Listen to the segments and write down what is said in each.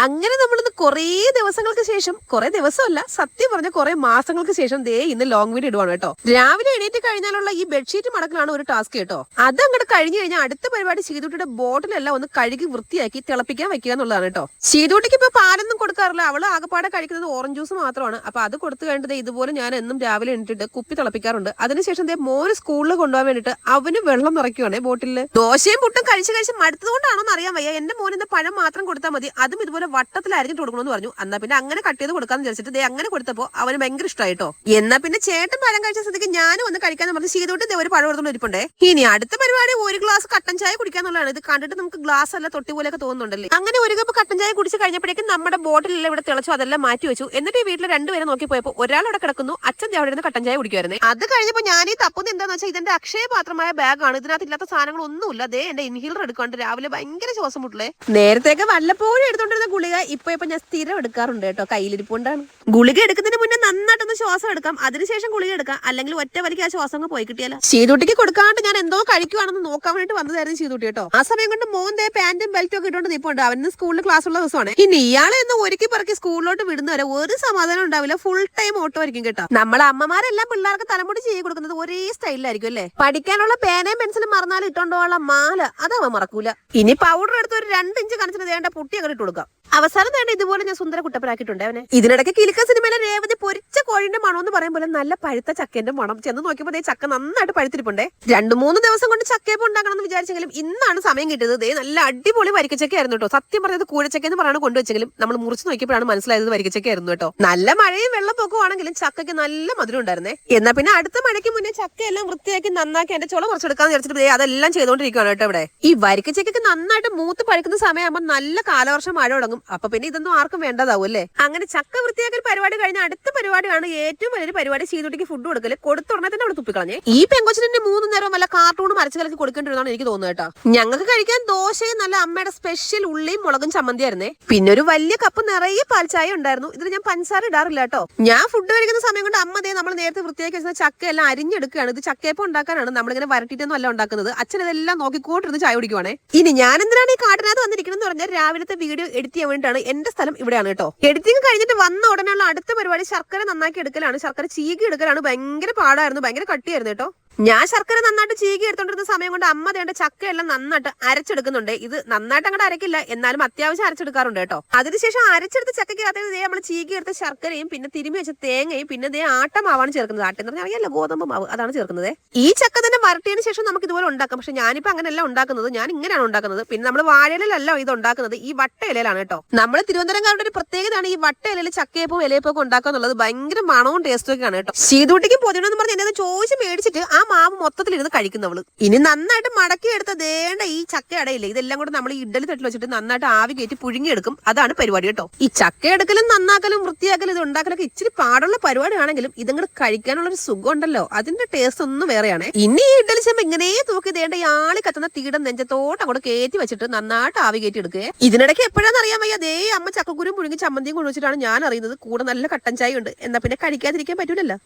അങ്ങനെ നമ്മളിന്ന് കുറേ ദിവസങ്ങൾക്ക് ശേഷം, കുറെ ദിവസമല്ല സത്യം പറഞ്ഞ കുറെ മാസങ്ങൾക്ക് ശേഷം ദേ ഇന്ന് ലോങ് വീഡിയോ ഇടുവാണ് കേട്ടോ. രാവിലെ എണീറ്റ് കഴിഞ്ഞാലുള്ള ഈ ബെഡ്ഷീറ്റ് മടക്കലാണ് ഒരു ടാസ്ക് കേട്ടോ. അത് അങ്ങോട്ട് കഴിഞ്ഞു കഴിഞ്ഞാൽ അടുത്ത പരിപാടി ശീതൂട്ടിയുടെ ബോട്ടിലെല്ലാം ഒന്ന് കഴുകി വൃത്തിയാക്കി തിളപ്പിക്കാൻ വെക്കുക എന്നുള്ളതാണ് കേട്ടോ. ശീതൂട്ടിക്ക് ഇപ്പൊ പാലൊന്നും കൊടുക്കാറില്ല, അവള് ആകപ്പാടെ കഴിക്കുന്നത് ഓറഞ്ച് ജ്യൂസ് മാത്രമാണ്. അപ്പൊ അത് കൊടുത്തു കഴിഞ്ഞിട്ട് ഇതുപോലെ ഞാൻ എന്നും രാവിലെ എണീറ്റിട്ട് കുപ്പി തിളപ്പിക്കാറുണ്ട്. അതിനുശേഷം ദേ മോന് സ്കൂളിൽ കൊണ്ടുപോകാൻ വേണ്ടിട്ട് അവന് വെള്ളം നിറയ്ക്കുവാണേ ബോട്ടില്. ദോശയും പുട്ടും കഴിച്ച് കഴിച്ച് മടുത്തതുകൊണ്ടാണോന്ന് അറിയാൻ വയ്യ, എന്റെ മോനിന്ന് പഴം മാത്രം കൊടുത്താൽ മതി, അതും ഇതുപോലെ വട്ടത്തിൽ അരിഞ്ഞിട്ട് കൊടുക്കണമെന്ന് പറഞ്ഞു. എന്നാ പിന്നെ അങ്ങനെ കട്ട് ചെയ്ത് കൊടുക്കാന്ന് വിചാരിച്ചിട്ട് ദേ അങ്ങനെ കൊടുത്തപ്പോ അവന് ഭയങ്കര ഇഷ്ടമായിട്ടോ. എന്നാ പിന്നെ ചേട്ടൻ പഴം കഴിച്ച സ്ഥിതിക്ക് ഞാനും ഒന്ന് കഴിക്കാന്ന് പറഞ്ഞ് ചെയ്തോട്ട് ഒരു പഴം എടുത്തോണ്ട് ഇരിപ്പുണ്ടേ. ഇനി അടുത്ത പരിപാടി ഒരു ഗ്ലാസ് കട്ടൻ ചായ കുടിക്കാന്നുള്ളതാണ്. ഇത് കണ്ടിട്ട് നമുക്ക് ഗ്ലാസ് അല്ല തൊട്ടി പോലെയൊക്കെ തോന്നുന്നുണ്ടല്ലേ. അങ്ങനെ ഒരു കപ്പ് കട്ടൻ ചായ കുടിച്ച് കഴിഞ്ഞപ്പോഴേക്കും നമ്മുടെ ബോട്ടിലെല്ലാം ഇവിടെ തിളച്ചു, അതെല്ലാം മാറ്റി വെച്ചു. എന്നിട്ട് ഈ വീട്ടിൽ രണ്ടുപേരെ നോക്കി പോയപ്പോ ഒരാൾ അവിടെ കിടക്കുന്നു, അച്ഛൻ അവിടെ ഇരുന്ന് കട്ടൻ ചായ കുടിക്കുവായിരുന്നേ. അത് കഴിഞ്ഞപ്പോ ഞാൻ ഈ തപ്പുന്നത് എന്താന്ന് വെച്ചാൽ ഇതെന്റെ അക്ഷയപാത്രമായ ബാഗാണ്. ഇതിനകത്ത് ഇല്ലാത്ത സാധനങ്ങളൊന്നുമില്ല. അതേ എന്റെ ഇൻഹീലർ എടുക്കാണ്ട് രാവിലെ ഭയങ്കര ശ്വാസം മുട്ടലേ. നേരത്തേക്ക് വല്ലപ്പോഴും എടുത്തോണ്ടിരുന്ന ഗുളിക ഇപ്പൊ ഞാൻ സ്ഥിരം എടുക്കാറുണ്ട് കേട്ടോ, കയ്യിലിരിപ്പുണ്ടാണ്. ഗുളിക എടുക്കുന്നതിന് മുന്നേ നന്നായിട്ടൊന്ന് ശ്വാസം എടുക്കാം, അതിനുശേഷം ഗുളിക എടുക്കാം, അല്ലെങ്കിൽ ഒറ്റ വലിക്ക് ആ ശ്വാസം പോയി കിട്ടിയാലോ. ശീതൂട്ടിക്ക് കൊടുക്കാണ്ട് ഞാൻ എന്തോ കഴിക്കുവാണെന്ന് നോക്കാൻ വേണ്ടി വന്നതായിരുന്നു ശീതൂട്ടി കേട്ടോ. ആ സമയം കൊണ്ട് മോന്റെ പാന്റും ബെൽറ്റും ഒക്കെ ഇട്ടോണ്ട് നിൽപ്പുണ്ട്. അവന് സ്കൂളിൽ ക്ലാസ് ഉള്ള ദിവസമാണ്. ഇനി ഇയാളെ ഒന്ന് ഒരുക്കി പറക്കി സ്കൂളിലോട്ട് വിടുന്നവരെ ഒരു സമാധാനം ഉണ്ടാവില്ല, ഫുൾ ടൈം ഓട്ടോ ആയിരിക്കും കേട്ടോ. നമ്മളെ അമ്മമാരെല്ലാം പിള്ളേർക്ക് തലമുടി ചെയ്ത് കൊടുക്കുന്നത് ഒരേ സ്റ്റൈലിലായിരിക്കും അല്ലേ. പഠിക്കാനുള്ള പേനയും പെൻസിലും മറന്നാൽ ഇട്ടോണ്ടോള്ള മാല അതവ മറക്കൂല. ഇനി പൗഡർ എടുത്ത് ഒരു 2 ഇഞ്ച് കണച്ചിന് വേണ്ട പുട്ടി അങ്ങനെ ഇട്ട് കൊടുക്കാം. അവസാനം വേണ്ട ഇതുപോലെ ഞാൻ സുന്ദര കുട്ടപ്പനാക്കിയിട്ടുണ്ട് അവനെ. ഇതിനിടയ്ക്ക് കിലുക്ക സിനിമയിലെ രേവതി പൊരിച്ച കോഴിന്റെ മണം എന്ന് പറയും പോലെ നല്ല പഴുത്ത ചക്കേന്റെ മണം. ചെന്ന് നോക്കിയപ്പോ ദേ ചക്ക നന്നായിട്ട് പഴുത്തിരിപ്പുണ്ടേ. 2-3 ദിവസം കൊണ്ട് ചക്കയപ്പം ഉണ്ടാക്കണം എന്ന് വിചാരിച്ചെങ്കിലും ഇന്നാണ് സമയം കിട്ടിയത്. ദേ നല്ല അടിപൊളി വരിക്കച്ചക്കയായിരുന്നു കേട്ടോ. സത്യം പറഞ്ഞത് കൂഴച്ചക്ക എന്ന് പറയാണ് കൊണ്ടുവച്ചെങ്കിലും നമ്മൾ മുറിച്ച് നോക്കിയപ്പോഴാണ് മനസ്സിലായത് വരിക്കച്ചക്കയായിരുന്നു കേട്ടോ. നല്ല മഴയും വെള്ളപ്പൊക്കമാണെങ്കിലും ചക്കയ്ക്ക് നല്ല മധുരം ഉണ്ടായിരുന്നേ. എന്നാ പിന്നെ അടുത്ത മഴയ്ക്ക് മുന്നേ ചക്കയെല്ലാം വൃത്തിയാക്കി നന്നാക്കി എന്റെ ചുള മുറിച്ചെടുക്കാന്ന് വിചാരിച്ചിട്ട് അതെല്ലാം ചെയ്തോണ്ടിരിക്കുകയാണ് കേട്ടോ ഇവിടെ. ഈ വരിക്കച്ചക്കയ്ക്ക് നന്നായിട്ട് മൂത്ത് പഴുക്കുന്ന സമയമാകുമ്പോൾ നല്ല കാലവർഷം മഴ തുടങ്ങും. അപ്പൊ പിന്നെ ഇതൊന്നും ആർക്കും വേണ്ടതാവും അല്ലേ. അങ്ങനെ ചക്ക വൃത്തിയാക്കൽ പരിപാടി കഴിഞ്ഞ അടുത്ത പരിപാടിയാണ് ഏറ്റവും വലിയൊരു പരിപാടി, ശീതൂട്ടിക്ക് ഫുഡ് കൊടുക്കല്. കൊടുത്തുടനെ തന്നെ അവിടെ തുപ്പിക്കളഞ്ഞേ. ഈ പെങ്കൊച്ചിനെ 3 നേരം വല്ല കാർട്ടൂൺ മരച്ചു കലക്കി കൊടുക്കേണ്ടിരുന്നാണ് എനിക്ക് തോന്നുന്നത് കേട്ടോ. ഞങ്ങൾക്ക് കഴിക്കാൻ ദോശയും നല്ല അമ്മയുടെ സ്പെഷ്യൽ ഉള്ളിയും മുളകും ചമ്മന്തിയായിരുന്നേ. പിന്നെ ഒരു വലിയ കപ്പ് നിറയെ പാൽച്ചായ ഉണ്ടായിരുന്നു. ഇതിൽ ഞാൻ പഞ്ചസാര ഇടാറില്ല കേട്ടോ. ഞാൻ ഫുഡ് കഴിക്കുന്ന സമയം കൊണ്ട് അമ്മ ദേ നമ്മൾ നേരത്തെ വൃത്തിയാക്കി വെച്ച ചക്ക എല്ലാം അരിഞ്ഞെടുക്കുകയാണ്. ഇത് ചക്കയപ്പം ഉണ്ടാക്കാനാണ്, നമ്മളിങ്ങനെ വരട്ടിട്ടൊന്നും അല്ല ഉണ്ടാക്കുന്നത്. അച്ഛൻ ഇതെല്ലാം നോക്കിക്കോട്ടിരുന്ന് ചായ കുടിക്കുവാണേ. ഇനി ഞാൻ എന്തിനാണ് ഈ കാട്ടിനകത്ത് വന്നിരിക്കുന്നത് പറഞ്ഞാൽ രാവിലത്തെ വീഡിയോ എഡിറ്റ് ചെയ്യാൻ വേണ്ടിയിട്ടാണ്. എന്റെ സ്ഥലം ഇവിടെയാണ് കേട്ടോ. എഡിറ്റിംഗ് കഴിഞ്ഞിട്ട് വന്ന ഉടനെയുള്ള അടുത്ത പരിപാടി ശർക്കര നന്നാക്കി എടുക്കലാണ്. ശർക്കര ചീകി എടുക്കലാണ്. ഭയങ്കര പാടായിരുന്നു, ഭയങ്കര കട്ടിയായിരുന്നു കേട്ടോ. ഞാൻ ശർക്കര നന്നായിട്ട് ചീകി എടുത്തോണ്ടിരുന്ന സമയം കൊണ്ട് അമ്മ തേണ്ട ചക്കയെല്ലാം നന്നായിട്ട് അരച്ചെടുക്കുന്നുണ്ട്. ഇത് നന്നായിട്ട് അങ്ങോട്ട് അരക്കില്ല, എന്നാലും അത്യാവശ്യം അരച്ചെടുക്കാറുണ്ട് കേട്ടോ. അതിനുശേഷം അരച്ചെടുത്ത ചക്കയ്ക്കകത്ത് നമ്മൾ ചീകി എടുത്ത ശർക്കരയും പിന്നെ തിരുമ്മി വെച്ച തേങ്ങയും പിന്നെ ദേ ആട്ടമാവാണ് ചേർക്കുന്നത്. ആട്ടം എന്ന് പറഞ്ഞാൽ അറിയാലോ, ഗോതമ്പ് മാവ്, അതാണ് ചേർക്കുന്നത്. ഈ ചക്ക തന്നെ വരട്ടിയതിനു ശേഷം നമുക്ക് ഇതുപോലെ ഉണ്ടാക്കാം. പക്ഷെ ഞാനിപ്പോ അങ്ങനെയല്ല ഉണ്ടാക്കുന്നത്, ഞാൻ ഇങ്ങനെയാണ് ഉണ്ടാക്കുന്നത്. പിന്നെ നമ്മൾ വാഴയിലല്ല ഇത് ഉണ്ടാക്കുന്നത്, ഈ വട്ട ഇലയിലാണ് കേട്ടോ. നമ്മൾ തിരുവനന്തപുരംകാരുടെ ഒരു പ്രത്യേകതയാണ് ഈ വട്ട ഇലയിൽ ചക്കയപ്പവും ഇലയപ്പൊക്കെ ഉണ്ടാക്കുക എന്നുള്ളത്. ഭയങ്കര മണവും ടേസ്റ്റും ഒക്കെയാണ് കേട്ടോ. ശീതൂട്ടിക്കും പൊതിനെന്ന് പറഞ്ഞ് എന്നെ ചോദിച്ച് മേടിച്ചിട്ട് ആ മാവ് മൊത്തത്തിലിരുന്ന് കഴിക്കുന്നവള്. ഇനി നന്നായിട്ട് മടക്കി എടുത്ത ദേണ്ട ഈ ചക്ക അടയില്ലേ, ഇതെല്ലാം കൂടെ നമ്മൾ ഈ ഇഡ്ഡലി തട്ടിൽ വെച്ചിട്ട് നന്നായിട്ട് ആവി കയറ്റി പുഴുങ്ങിയെടുക്കും. അതാണ് പരിപാടി കേട്ടോ. ഈ ചക്ക എടുക്കലും നന്നാക്കലും വൃത്തിയാക്കലും ഇത് ഉണ്ടാക്കലൊക്കെ ഇച്ചിരി പാടുള്ള പരിപാടിയാണെങ്കിലും ഇതങ്ങോട്ട് കഴിക്കാനുള്ള ഒരു സുഖം ഉണ്ടല്ലോ, അതിന്റെ ടേസ്റ്റ് ഒന്നും വേറെയാണ്. ഇനി ഈ ഇഡ്ഡലി ചെമ്പ് ഇങ്ങനെ തൂക്കി ദേണ്ട ഈ ആളി കത്തുന്ന തീടം നെഞ്ചത്തോട്ട് അങ്ങോട്ട് കയറ്റി വെച്ചിട്ട് നന്നായിട്ട് ആവി കയറ്റി എടുക്കുക. ഇതിനിടയ്ക്ക് എപ്പോഴാന്ന് അറിയാൻ വയ്യ ദേ അമ്മ ചക്കക്കുരും പുഴുങ്ങി ചമ്മന്തിയും കൊണ്ടുവച്ചിട്ടാണ് ഞാൻ അറിയുന്നത്. കൂടെ നല്ല കട്ടൻ ചായ ഉണ്ട്. എന്നാ പിന്നെ കഴിക്കാതിരിക്കാൻ പറ്റൂലല്ലോ.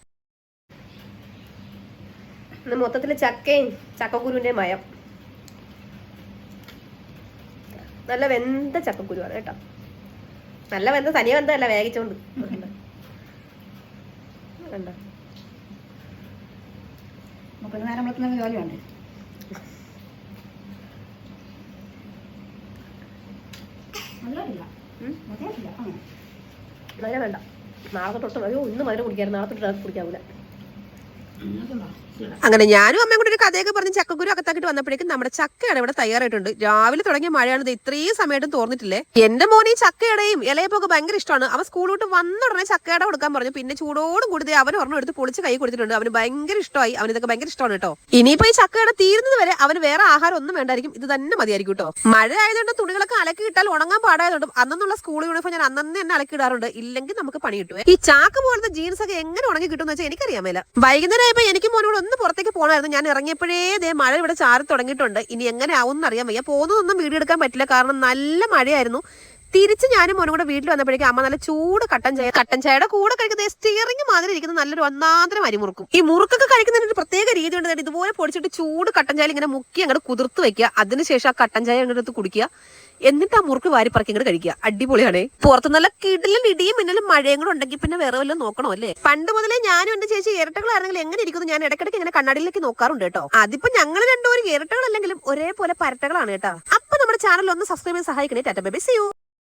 മൊത്തത്തില് ചക്കയും ചക്കക്കുരുവിന്റെ മയം. നല്ല വെന്ത ചക്കക്കുരുവാണ് കേട്ടോ. നല്ല വെന്ത തനിയെ വെന്തല്ല, വേവിച്ചോണ്ട് കണ്ടോ. നല്ല വേണ്ട, നാളെ തൊട്ട് അയ്യോ ഇന്ന് മധുരം കുടിക്കാറ്, നാളെ തൊട്ട് കുടിക്കാവൂല. അങ്ങനെ ഞാനും അമ്മയും കൂടി ഒരു കഥയൊക്കെ പറഞ്ഞ് ചക്കക്കുരു അകത്താക്കിട്ട് വന്നപ്പോഴേക്കും നമ്മുടെ ചക്കയാണ് ഇവിടെ തയ്യാറായിട്ടുണ്ട്. രാവിലെ തുടങ്ങിയ മഴയാണ്, ഇത്രയും സമയത്തും തോർന്നിട്ടില്ലേ. എന്റെ മോനെ ഈ ചക്കയുടെയും ഇലയപ്പൊക്കെ ഭയങ്കര ഇഷ്ടമാണ്. അവൻ സ്കൂളിലോട്ട് വന്ന ഉടനെ ചക്കയട കൊടുക്കാൻ പറഞ്ഞു. പിന്നെ ചൂടോടും കൂടി അവൻ ഒരെണ്ണം എടുത്ത് പൊളിച്ച് കൈ കൊടുത്തിട്ടുണ്ട്. അവന് ഭയങ്കര ഇഷ്ടമായി, അവൻ ഇതൊക്കെ ഭയങ്കര ഇഷ്ടമാണ് കേട്ടോ. ഇനിയിപ്പോ ഈ ചക്കയട തീരുന്നത് വരെ അവന് വേറെ ആഹാരം ഒന്നും വേണ്ടായിരിക്കും, ഇത് തന്നെ മതിയായിരിക്കും കേട്ടോ. മഴ ആയതുകൊണ്ട് തുണികളൊക്കെ അലക്കി ഇട്ടാൽ ഉണങ്ങാൻ പാടായതുകൊണ്ട് അന്നുള്ള സ്കൂൾ യൂണിഫോം ഞാൻ അന്നെ തന്നെ അലക്കി ഇടാറുണ്ട്, ഇല്ലെങ്കിൽ നമുക്ക് പണി കിട്ടും. ഈ ചാക്ക് പോലത്തെ ജീൻസ് ഒക്കെ എങ്ങനെ ഉണങ്ങി കിട്ടും എന്ന് വെച്ചാൽ എനിക്കറിയാൻ മേല. വൈകുന്നേരം ആയപ്പോ എനിക്ക് മോനോട് ഒന്ന് പുറത്തേക്ക് പോകണമായിരുന്നു. ഞാൻ ഇറങ്ങിയപ്പോഴേ ദേ മഴ ഇവിടെ ചാറി തുടങ്ങിയിട്ടുണ്ട്. ഇനി എങ്ങനെ ആവും എന്നറിയാൻ വയ്യ. പോകുന്നതൊന്നും വീഡിയോ എടുക്കാൻ പറ്റില്ല, കാരണം നല്ല മഴയായിരുന്നു. തിരിച്ച് ഞാനും മോനും കൂടെ വീട്ടിൽ വന്നപ്പോഴേക്കും അമ്മ നല്ല ചൂട് കട്ടൻ ചായയുടെ കൂടെ കഴിക്കുന്ന സ്റ്റിയറിംഗ് മാതിരി ഇരിക്കുന്ന നല്ലൊരു ഒന്നാന്തരം അരിമുറുക്കും. ഈ മുറുക്കൊക്കെ കഴിക്കുന്നതിന് ഒരു പ്രത്യേക രീതി ഉണ്ട്. ഇതുപോലെ പൊടിച്ചിട്ട് ചൂട് കട്ടൻ ചായ ഇങ്ങനെ മുക്കി അങ്ങോട്ട് കുതിർത്ത് വെക്കുക. അതിനുശേഷം ആ കട്ടൻ ചായ അങ്ങോട്ട് കുടിക്കുക. എന്നിട്ട് ആ മുറുക്ക് വാരിപ്പറക്കി ഇങ്ങോട്ട് കഴിക്കുക. അടിപൊളിയാണ്. പുറത്ത് നല്ല കിടിലും ഇടിയും മിന്നലും മഴയും കൂടെ ഉണ്ടെങ്കിൽ പിന്നെ വേറെ വല്ലതും നോക്കണോ അല്ലേ? പണ്ട് മുതലേ ഞാനും എന്റെ ചേച്ചി ഇരട്ടകളായിരുന്നെങ്കിൽ എങ്ങനെ ഇരിക്കുന്നു ഞാൻ ഇടയ്ക്കിടയ്ക്ക് ഇങ്ങനെ കണ്ണാടിയിലേക്ക് നോക്കാറുണ്ട് കേട്ടോ. അതിപ്പോ ഞങ്ങൾ രണ്ടുപേരും ഇരട്ടകളല്ലെങ്കിലും ഒരേപോലെ പരട്ടകളാണ് കേട്ടോ. അപ്പൊ നമ്മുടെ ചാനൽ ഒന്ന് സബ്സ്ക്രൈബ് ചെയ്യാൻ സഹായിക്കണേ. Tata bye bye, see U.